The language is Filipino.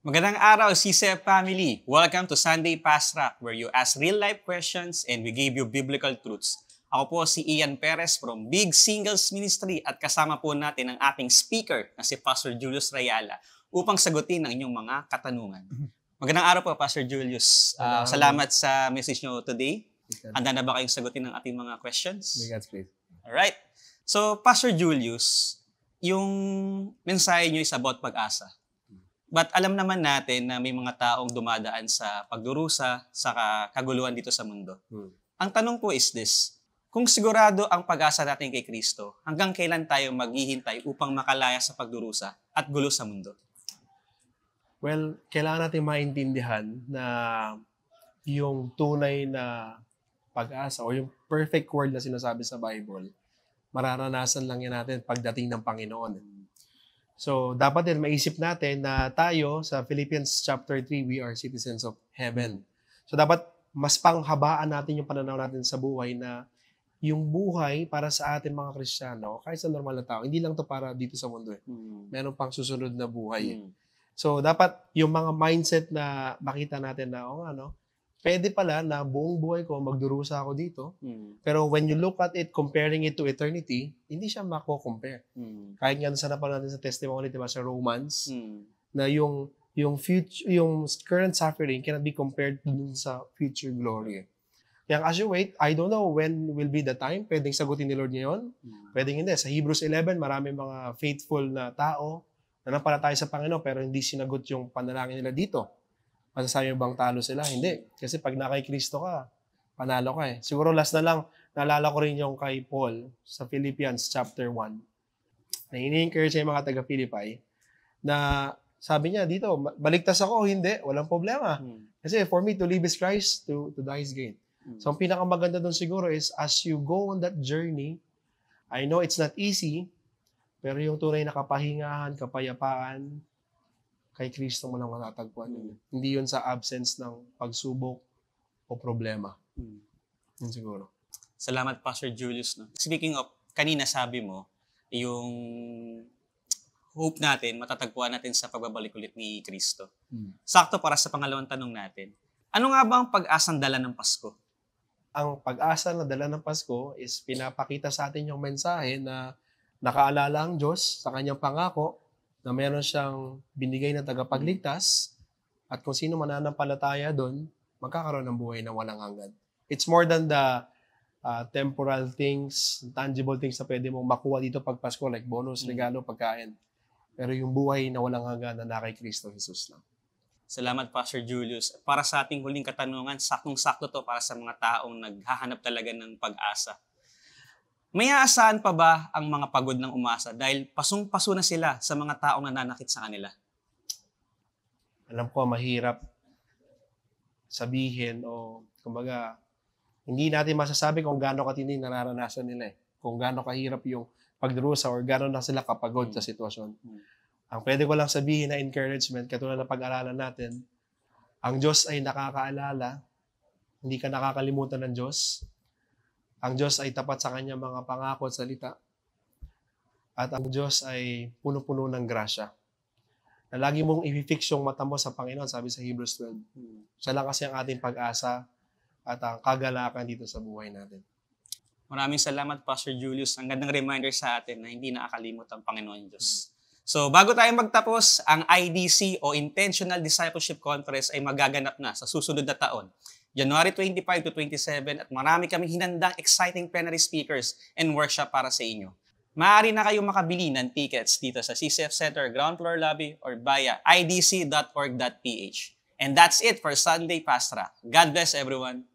Magandang araw, CCF family! Welcome to Sunday Fast Track, where you ask real-life questions and we give you biblical truths. Ako po si Ian Perez from Big Singles Ministry at kasama po natin ang ating speaker na si Pastor Julius Rayala upang sagutin ang inyong mga katanungan. Magandang araw po, Pastor Julius. Salamat sa message nyo today. Handa na ba kayong sagutin ang ating mga questions? Alright. So, Pastor Julius, yung mensahe nyo is about pag-asa. But alam naman natin na may mga taong dumadaan sa pagdurusa, sa kaguluhan dito sa mundo. Ang tanong ko is this, kung sigurado ang pag-asa natin kay Kristo, hanggang kailan tayo maghihintay upang makalaya sa pagdurusa at gulo sa mundo? Well, kailangan natin maintindihan na yung tunay na pag-asa o yung perfect word na sinasabi sa Bible, mararanasan lang yan natin pagdating ng Panginoon. So, dapat din maisip natin na tayo sa Philippians chapter 3, we are citizens of heaven. So, dapat mas panghabaan natin yung pananaw natin sa buhay na yung buhay para sa atin mga Kristiyano, kahit sa normal na tao, hindi lang to para dito sa mundo. Meron pang susunod na buhay. So, dapat yung mga mindset na makita natin na, pwede pala na buong buhay ko, magdurusa ako dito. Pero when you look at it, comparing it to eternity, hindi siya mako-compare. Kahit nga sa napanood natin sa testimony, diba, sa Romans, na yung current suffering cannot be compared dun sa future glory. Kaya as you wait, I don't know when will be the time. Pwedeng sagutin ni Lord ngayon. Pwedeng hindi. Sa Hebrews 11, marami mga faithful na tao na nampalataya sa Panginoon pero hindi sinagot yung panalangin nila dito. Masasabi bang talo sila? Hindi. Kasi pag na kay Kristo ka, panalo ka eh. Siguro last na lang, naalala ko rin yung kay Paul sa Philippians chapter 1. Na ini-encourage yung mga taga-Philippi na sabi niya dito, baligtas ako, hindi, walang problema. Kasi for me, to live is Christ, to die is gain. So ang pinakamaganda doon siguro is as you go on that journey, I know it's not easy, pero yung tunay na kapahingahan, kapayapaan, kay Kristo mo lang matatagpuan. Hindi yun sa absence ng pagsubok o problema. Yun siguro. Salamat, Pastor Julius. No? Speaking of, kanina sabi mo, yung hope natin, matatagpuan natin sa pagbabalik ulit ni Kristo. Sakto para sa pangalawang tanong natin. Ano nga ba ang pag-asang dala ng Pasko? Ang pag-asa na dala ng Pasko is pinapakita sa atin yung mensahe na nakaalala ang Diyos sa kanyang pangako na meron siyang binigay na tagapagligtas at kung sino mananampalataya doon, magkakaroon ng buhay na walang hanggan. It's more than the temporal things, tangible things na pwede mong makuha dito pag Pasko, like bonus, regalo, pagkain. Pero yung buhay na walang hanggan na kay Kristo Jesus lang. Salamat, Pastor Julius. Para sa ating huling katanungan, saktong-sakto to para sa mga taong naghahanap talaga ng pag-asa. May aasahan pa ba ang mga pagod ng umasa dahil pasong-paso na sila sa mga taong nananakit sa kanila? Alam ko, mahirap sabihin o kumbaga, hindi natin masasabi kung gaano katindi nararanasan nila eh. Kung gaano kahirap yung pagdurusa or gaano na sila kapagod sa sitwasyon. Ang pwede ko lang sabihin na encouragement, katulad na pag-aralan natin, ang Diyos ay nakakaalala, hindi ka nakakalimutan ng Diyos. Ang Diyos ay tapat sa kanyang mga pangako at salita. At ang Diyos ay puno-puno ng grasya. Na lagi mong i-fix yung mata mo sa Panginoon, sabi sa Hebrews 12. Siya lang kasi ang ating pag-asa at ang kagalakan dito sa buhay natin. Maraming salamat, Pastor Julius. Ang gandang reminder sa atin na hindi nakakalimot ang Panginoon Diyos. So, bago tayo magtapos, ang IDC o Intentional Discipleship Conference ay magaganap na sa susunod na taon. January 25 to 27 at marami kaming hinandang exciting plenary speakers and workshop para sa inyo. Maaari na kayong makabili ng tickets dito sa CCF Center ground floor lobby or via idc.org.ph. And that's it for Sunday Fast Track. God bless everyone.